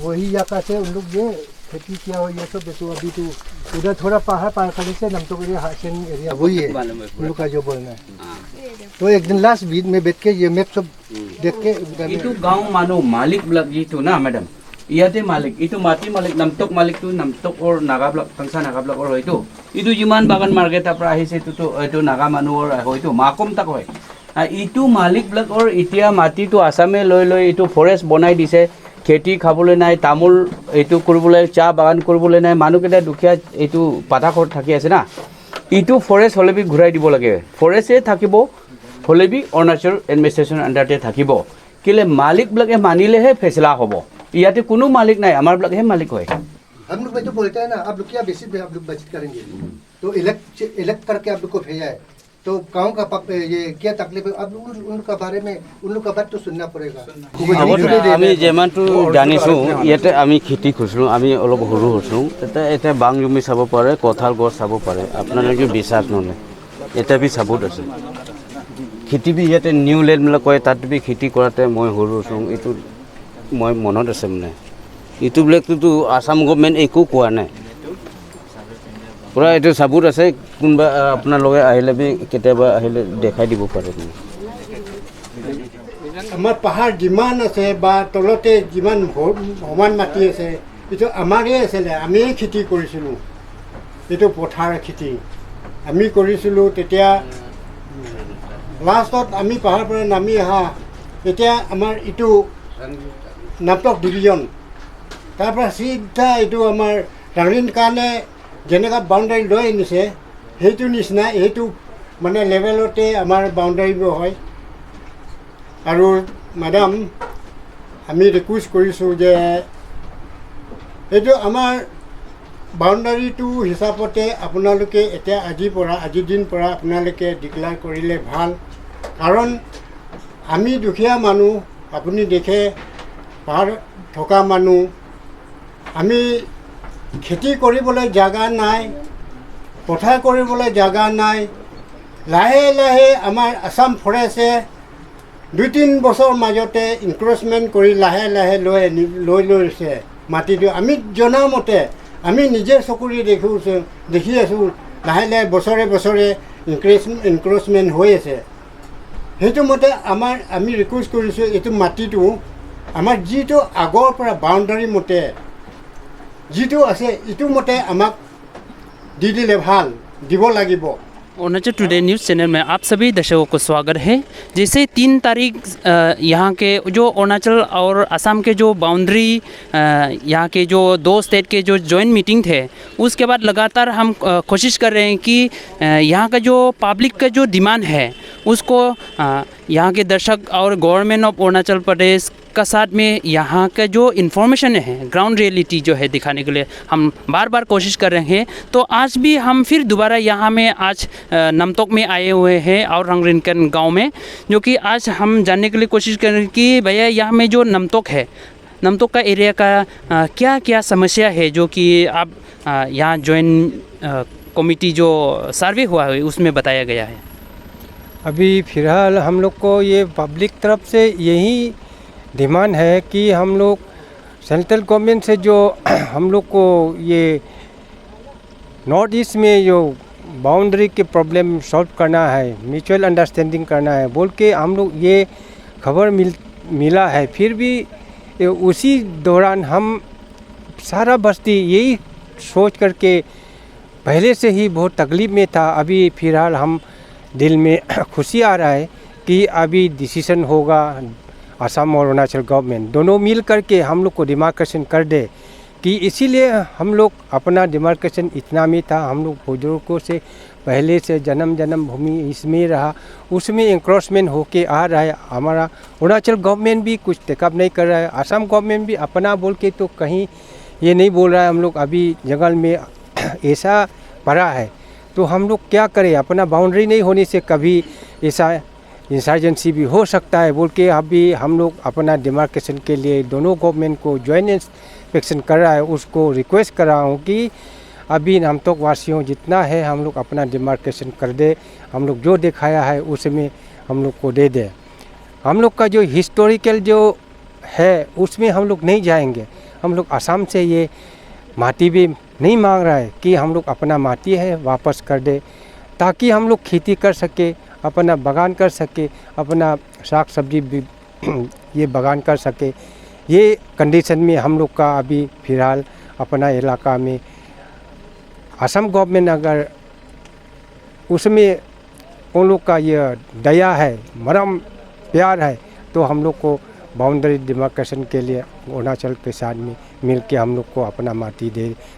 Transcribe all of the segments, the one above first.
वही इलाका से उन लोग ये खेती किया हो ये सब। तो अभी तो उधर थोड़ा पहाड़ पार करने से नमतोक एरिया हासन एरिया वही है उन लोग का जो बोलना है। तो एक दिन लास्ट बीच में बैठ के ये मैप सब देख के इतु गाँव मानो मालिक ब्लॉक इतु ना मैडम ইয়াতে মালিক ইটো মাটি মালিক নামটক মালিকটো নামটকৰ নাগা ব্লক কাংসা নাগা ব্লকৰ হয়তো ইটো যিমান বাগান মাৰ্কেটৰ পৰা আহিছে এইটো নাগা মানুহৰ হয়তো মাকম তাক হয় ইটো মালিক ব্লকৰ এতিয়া মাটিটো আসামে লৈ লৈ ইটো ফৰেষ্ট বনাই দিছে খেতি খাবলৈ নাই তামোল এইটো কৰিবলৈ চাহ বাগান কৰিবলৈ নাই মানুহকেইটা দুখীয়া এইটো পাঠাখৰ থাকি আছে না ইটো ফৰেষ্ট হলেবি ঘূৰাই দিব লাগে ফৰেষ্টে থাকিব হলেবি অৰুণাচল এডমিনিষ্ট্ৰেশ্যন আণ্ডাৰতে থাকিব কেলে মালিক ব্লকে মানিলেহে ফেসলা হ'ব ইয়াতে কোনো মালিক নাই আমাৰ ব্লক হে মালিক হয় हम लोग तो बोलते हैं ना आप लोग क्या बेसिस पे आप लोग बचत करेंगे तो इलेक्ट करके आप लोग को भेजा है तो गांव का ये क्या तकलीफ है आप लोग उनका बारे में उन लोग का बात तो सुनना पड़ेगा। আমি যেমানটো জানিছোঁ ইয়াতে আমি খেতি কৰিছিলোঁ আমি অলপ সৰু হৈছোঁ এতিয়া বাং জমি চাব পাৰে কঁঠাল গছ চাব পাৰে আপোনালোকে বিশ্বাস নলয় এতিয়া বি চাবত আছে খেতি বি ইয়াতে নিউ লেণ্ড বুলি কয় তাত বি খেতি কৰাতে মই সৰু হৈছোঁ এইটো মই মনত আছে মানে ইটো ব্লেকটোতো আসাম গভৰ্ণমেণ্ট একো কোৱা নাই পুৰা এইটো চাবুত আছে কোনোবা আপোনালোকে আহিলে বি কেতিয়াবা আহিলে দেখাই দিব পাৰে আমাৰ পাহাৰ যিমান আছে বা তলতে যিমান সমান মাটি আছে এইটো আমাৰেই আছিলে আমিয়ে খেতি কৰিছিলোঁ এইটো পথাৰ খেতি আমি কৰিছিলোঁ তেতিয়া লাষ্টত আমি পাহাৰ পৰা নামি অহা এতিয়া আমাৰ ইটো নামটক ডিভিজন তাৰপৰা চিধা এইটো আমাৰ ৰাংৰিন কাৰণে যেনেকুৱা বাউণ্ডাৰী লৈ আনিছে সেইটো নিচিনা এইটো মানে লেভেলতে আমাৰ বাউণ্ডাৰীবোৰ হয় আৰু মেডাম আমি ৰিকুৱেষ্ট কৰিছোঁ যে এইটো আমাৰ বাউণ্ডাৰীটো হিচাপতে আপোনালোকে এতিয়া আজিৰ দিন পৰা আপোনালোকে ডিক্লেয়াৰ কৰিলে ভাল কাৰণ আমি দুখীয়া মানুহ আপুনি দেখে পাহাৰ থকা মানুহ আমি খেতি কৰিবলৈ জাগা নাই পথাৰ কৰিবলৈ জাগা নাই লাহে লাহে আমাৰ আসাম ফৰেষ্টে 2-3 বছৰ মাজতে ইনক্ৰচমেণ্ট কৰি লাহে লাহে লৈ লৈছে মাটিটো আমি জনামতে আমি নিজে চকুৰে দেখি আছোঁ লাহে লাহে বছৰে বছৰে ইনক্ৰচমেণ্ট হৈ আছে সেইটো মতে আমি ৰিকুৱেষ্ট কৰিছোঁ এইটো মাটিটো আমাৰ যিটো আগৰ পৰা বাউণ্ডাৰী মতে যিটো আছে ইটো মতে আমাক দি দিলে ভাল দিব লাগিব। अरुणाचल टुडे न्यूज़ चैनल में आप सभी दर्शकों को स्वागत है। जैसे 3 तारीख यहाँ के जो अरुणाचल और असम के जो बाउंड्री यहाँ के जो 2 स्टेट के जो जॉइंट मीटिंग थे उसके बाद लगातार हम कोशिश कर रहे हैं कि यहाँ का जो पब्लिक का जो डिमांड है उसको यहाँ के दर्शक और गवर्नमेंट ऑफ अरुणाचल प्रदेश का साथ में यहाँ का जो इन्फॉर्मेशन है ग्राउंड रियलिटी जो है दिखाने के लिए हम बार बार कोशिश कर रहे हैं। तो आज भी हम फिर दोबारा यहाँ में आज नमतोक में आए हुए हैं और रंगरिनकन गांव में जो कि आज हम जानने के लिए कोशिश कर रहे हैं कि भैया यहाँ में जो नमतोक है नमतोक का एरिया का क्या क्या समस्या है जो कि आप यहाँ जॉइंट कमेटी जो सर्वे हुआ है उसमें बताया गया है। अभी फ़िलहाल हम लोग को ये पब्लिक तरफ से यही डिमांड है कि हम लोग सेंट्रल गवर्नमेंट से जो हम लोग को ये नॉर्थ ईस्ट में जो बाउंड्री के प्रॉब्लम सॉल्व करना है म्यूचुअल अंडरस्टैंडिंग करना है बोल के हम लोग ये खबर मिला है। फिर भी उसी दौरान हम सारा बस्ती यही सोच करके पहले से ही बहुत तकलीफ़ में था। अभी फ़िलहाल हम दिल में खुशी आ रहा है कि अभी डिसीजन होगा असम और अरुणाचल गवर्नमेंट दोनों मिल करके हम लोग को डिमार्केशन कर दे कि इसीलिए हम लोग अपना डिमार्केशन इतना में था। हम लोग बुजुर्गों से पहले से जन्म भूमि इसमें रहा उसमें इंक्रोचमेंट होके आ रहा है। हमारा अरुणाचल गवर्नमेंट भी कुछ टेकअप नहीं कर रहा है। असम गवर्नमेंट भी अपना बोल के तो कहीं ये नहीं बोल रहा है। हम लोग अभी जंगल में ऐसा पड़ा है तो हम लोग क्या करें। अपना बाउंड्री नहीं होने से कभी ऐसा इंसर्जेंसी भी हो सकता है बोल के अभी हम लोग अपना डिमार्केशन के लिए दोनों गवर्नमेंट को जॉइंट इंस्पेक्शन कर रहा है। उसको रिक्वेस्ट कर रहा हूँ कि अभी नमतोक वासियों जितना है हम लोग अपना डिमार्केशन कर दे। हम लोग जो दिखाया है उसमें हम लोग को दे दे। हम लोग का जो हिस्टोरिकल जो है उसमें हम लोग नहीं जाएंगे। हम लोग असम से ये माटी भी नहीं मांग रहा है कि हम लोग अपना माटी है वापस कर दे, ताकि हम लोग खेती कर सके, अपना बागान कर सके, अपना साग सब्जी भी ये बागान कर सके। ये कंडीशन में हम लोग का अभी फ़िलहाल अपना इलाका में असम गवर्नमेंट अगर उसमें उन लोग का ये दया है, मरम प्यार है, तो हम लोग को बाउंड्री डिमार्केशन के लिए अरुणाचल के साथ में मिल के हम लोग को अपना माटी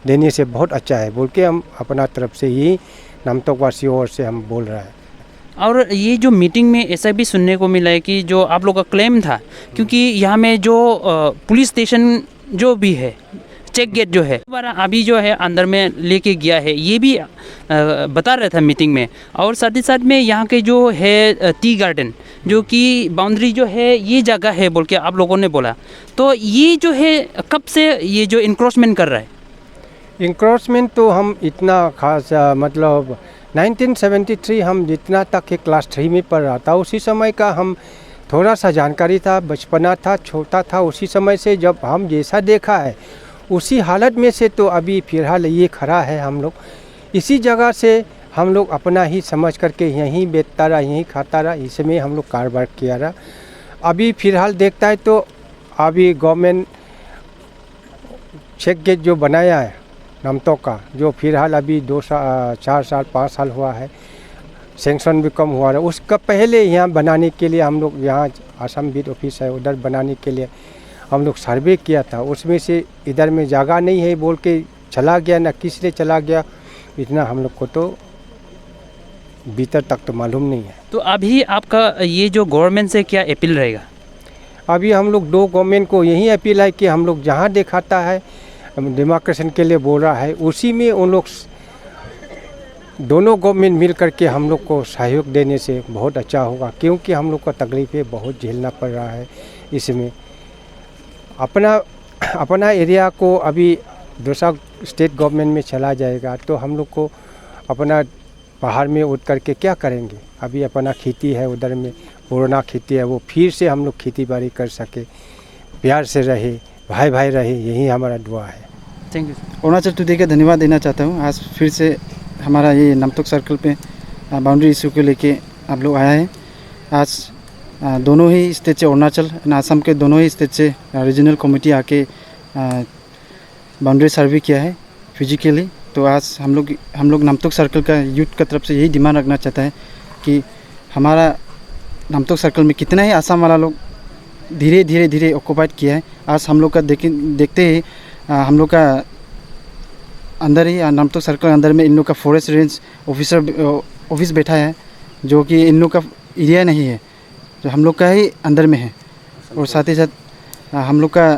देने से बहुत अच्छा है बोल के हम अपना तरफ से ही नामतोक वासियों ओर से हम बोल रहे हैं। और ये जो मीटिंग में ऐसा भी सुनने को मिला है कि जो आप लोग का क्लेम था, क्योंकि यहाँ में जो पुलिस स्टेशन जो भी है, चेक गेट जो है दोबारा अभी जो है अंदर में लेके गया है, ये भी बता रहा था मीटिंग में। और साथ ही साथ में यहाँ के जो है टी गार्डन जो कि बाउंड्री जो है ये जगह है बोल के आप लोगों ने बोला, तो ये जो है कब से ये जो इंक्रोचमेंट कर रहा है? इंक्रोचमेंट तो हम इतना खास मतलब 1973 हम जितना तक के क्लास 3 में पढ़ रहा था उसी समय का हम थोड़ा सा जानकारी था, बचपना था, छोटा था, उसी समय से जब हम जैसा देखा है उसी हालत में से तो अभी फ़िलहाल ये खड़ा है। हम लोग इसी जगह से हम लोग अपना ही समझ करके यहीं बेचता रहा, यहीं खाता रहा, इसमें हम लोग कारोबार किया रहा। अभी फ़िलहाल देखता है तो अभी गवर्नमेंट चेक गेट जो बनाया है नामतोक का, जो फ़िलहाल अभी 4 साल 5 साल हुआ है, सेंक्शन भी कम हुआ है। उसका पहले यहाँ बनाने के लिए हम लोग यहाँ असम बीट ऑफिस है उधर बनाने के लिए हम लोग सर्वे किया था, उसमें से इधर में जगह नहीं है बोल के चला गया, ना किस लिए चला गया इतना हम लोग को तो भीतर तक तो मालूम नहीं है। तो अभी आपका ये जो गवर्नमेंट से क्या अपील रहेगा? अभी हम लोग 2 गवर्नमेंट को यही अपील है कि हम लोग जहाँ दिखाता है डिमार्केशन के लिए बोल रहा है उसी में उन लोग दोनों गवर्नमेंट मिल करके हम लोग को सहयोग देने से बहुत अच्छा होगा, क्योंकि हम लोग को तकलीफ़ें बहुत झेलना पड़ रहा है। इसमें अपना एरिया को अभी दूसरा स्टेट गवर्नमेंट में चला जाएगा तो हम लोग को अपना पहाड़ में उठ करके क्या करेंगे। अभी अपना खेती है उधर में पुराना खेती है, वो फिर से हम लोग खेती बाड़ी कर सके, प्यार से रहे, भाई भाई रहे, यही हमारा दुआ है। Thank you. अरुणाचल टुडे का धन्यवाद देना चाहता हूँ। आज फिर से हमारा ये नामतोक सर्कल पे बाउंड्री इशू को लेके आप लोग आया है। आज दोनों ही स्टेट से अरुणाचल और असम के दोनों ही स्टेट से रीजनल कमेटी आके बाउंड्री सर्वे किया है फिजिकली। तो आज हम लोग नामतोक सर्कल का यूथ का तरफ से यही डिमांड रखना चाहता है कि हमारा नामतोक सर्कल में कितना ही आसाम वाला लोग धीरे धीरे ऑक्यूपाइड किया है। आज हम लोग का देखते ही हम लोग का अंदर ही नामतोक सर्कल अंदर में इन लोग का फॉरेस्ट रेंज ऑफिस बैठा है, जो कि इन लोग का एरिया नहीं है, जो हम लोग का ही अंदर में है। और साथ ही साथ हम लोग का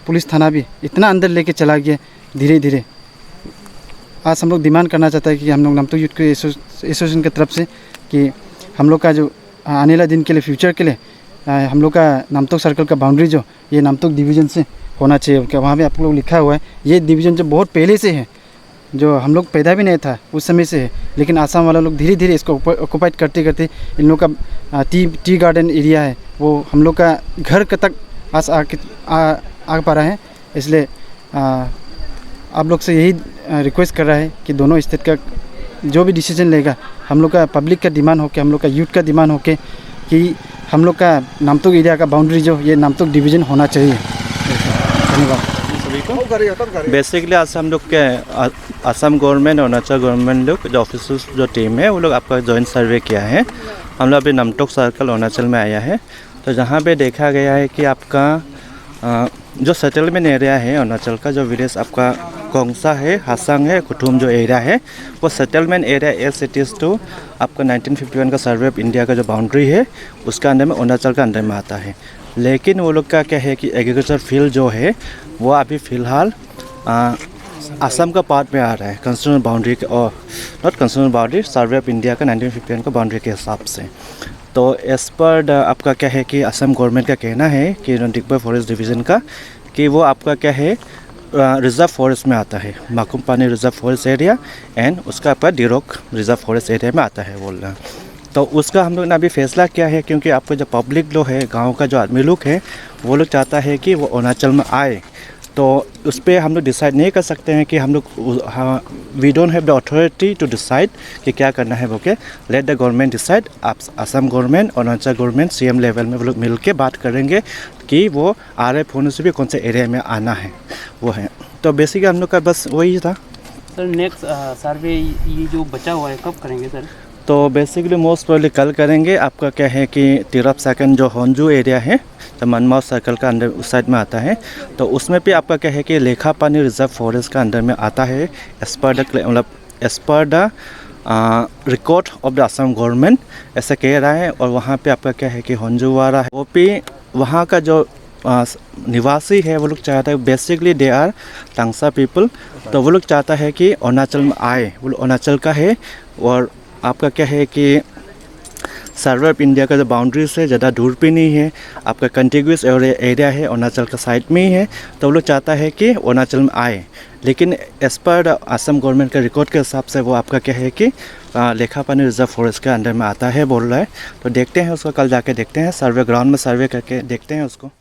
पुलिस थाना भी इतना अंदर लेके चला गया धीरे धीरे। आज हम लोग डिमांड करना चाहता है कि हम लोग नामतोक यूथ के एसोसिएशन की तरफ से कि हम लोग का जो आने वाले दिन के लिए फ्यूचर के लिए हम लोग का नामतोक सर्कल का बाउंड्री जो ये नामतोक डिवीज़न से होना चाहिए। क्या वहाँ पे आप लोग लिखा हुआ है ये डिवीज़न जो बहुत पहले से है, जो हम लोग पैदा भी नहीं था उस समय से है, लेकिन आसाम वाला लोग धीरे धीरे इसको ऑक्यूपाइड करते करते इन लोग का टी गार्डन एरिया है वो हम लोग का घर तक आ पा रहा है। इसलिए आप लोग से यही रिक्वेस्ट कर रहा है कि दोनों स्टेट का जो भी डिसीजन लेगा हम लोग का पब्लिक का डिमांड होके, हम लोग का यूथ का डिमांड होके कि हम लोग का नामतोक एरिया का बाउंड्री जो ये नामतोक डिवीज़न होना चाहिए। धन्यवाद। बेसिकली आज हम लोग के असम गवर्नमेंट और अरुणाचल गवर्नमेंट लोग जो ऑफिसर्स जो टीम है वो लोग आपका जॉइंट सर्वे किया है। हम लोग अभी नामतोक सर्कल अरुणाचल में आया है, तो जहाँ पे देखा गया है कि आपका जो सेटलमेंट एरिया है अरुणाचल का, जो विलेज आपका कोंगसा है, हासांग है, कुटुम जो एरिया है वो settlement area as it is to आपका 1951 का सर्वे ऑफ इंडिया का जो बाउंड्री है उसका अंदर में अरुणाचल का अंदर में आता है। लेकिन वो लोग का क्या है कि एग्रीकल्चर फील्ड जो है वो अभी फ़िलहाल असम का पार्ट में आ रहा है कंस्टिट्यूशनल बाउंड्री के, और not constitutional boundary, survey of India का 1951 का बाउंड्री के हिसाब से। तो एज पर आपका क्या है कि असम गवर्नमेंट का कहना है कि दिगबय फॉरेस्ट डिवीज़न का कि वो आपका क्या है रिजर्व फॉरेस्ट में आता है, माकुम पानी रिजर्व फॉरेस्ट एरिया एंड उसका आपका डिरोक रिजर्व फॉरेस्ट एरिया में आता है बोल रहा। तो उसका हम लोग ने अभी फैसला किया है, क्योंकि आपका जो पब्लिक लोग है, गांव का जो आदमी लोग है, वो लोग चाहता है कि वो अरुणाचल में आए तो उस पर हम लोग डिसाइड नहीं कर सकते हैं कि हम लोग we don't have the authority to decide कि क्या करना है बोके। Let the government decide. आप असम गवर्नमेंट और अरुणाचल गवर्नमेंट CM लेवल में वो लोग मिल के बात करेंगे कि वो RF होने से भी कौन से एरिया में आना है वो है। तो बेसिकली हम लोग का बस वही था। सर नेक्स्ट सर्वे ये जो बचा हुआ है कब करेंगे सर? तो बेसिकली मोस्ट प्रोबेबली कल करेंगे। आपका क्या है कि तिरप सेकंड जो होंजू एरिया है जो मनमाव सर्कल का अंदर उस साइड में आता है, तो उसमें भी आपका क्या है कि लेखापानी रिजर्व फॉरेस्ट का अंदर में आता है as per the record of the Assam government ऐसा कह रहा है। और वहाँ पे आपका क्या है कि होंजूवारा है वो भी वहाँ का जो निवासी है वो लोग चाहता है, basically they are Tangsa people, तो वो लोग चाहता है कि अरुणाचल में आए। वो अरुणाचल का है और आपका क्या है कि सर्वे ऑफ इंडिया का जो बाउंड्रीज है ज़्यादा दूर भी नहीं है, आपका कंटिग्यूस एरिया है अरुणाचल का साइड में ही है। तो वो लोग चाहता है कि अरुणाचल में आए, लेकिन एज पर असम गवर्नमेंट का रिकॉर्ड के हिसाब से वो आपका क्या है कि लेखापानी रिजर्व फॉरेस्ट के अंडर में आता है बोल रहा है। तो देखते हैं उसको, कल जाके देखते हैं सर्वे ग्राउंड में सर्वे करके देखते हैं उसको।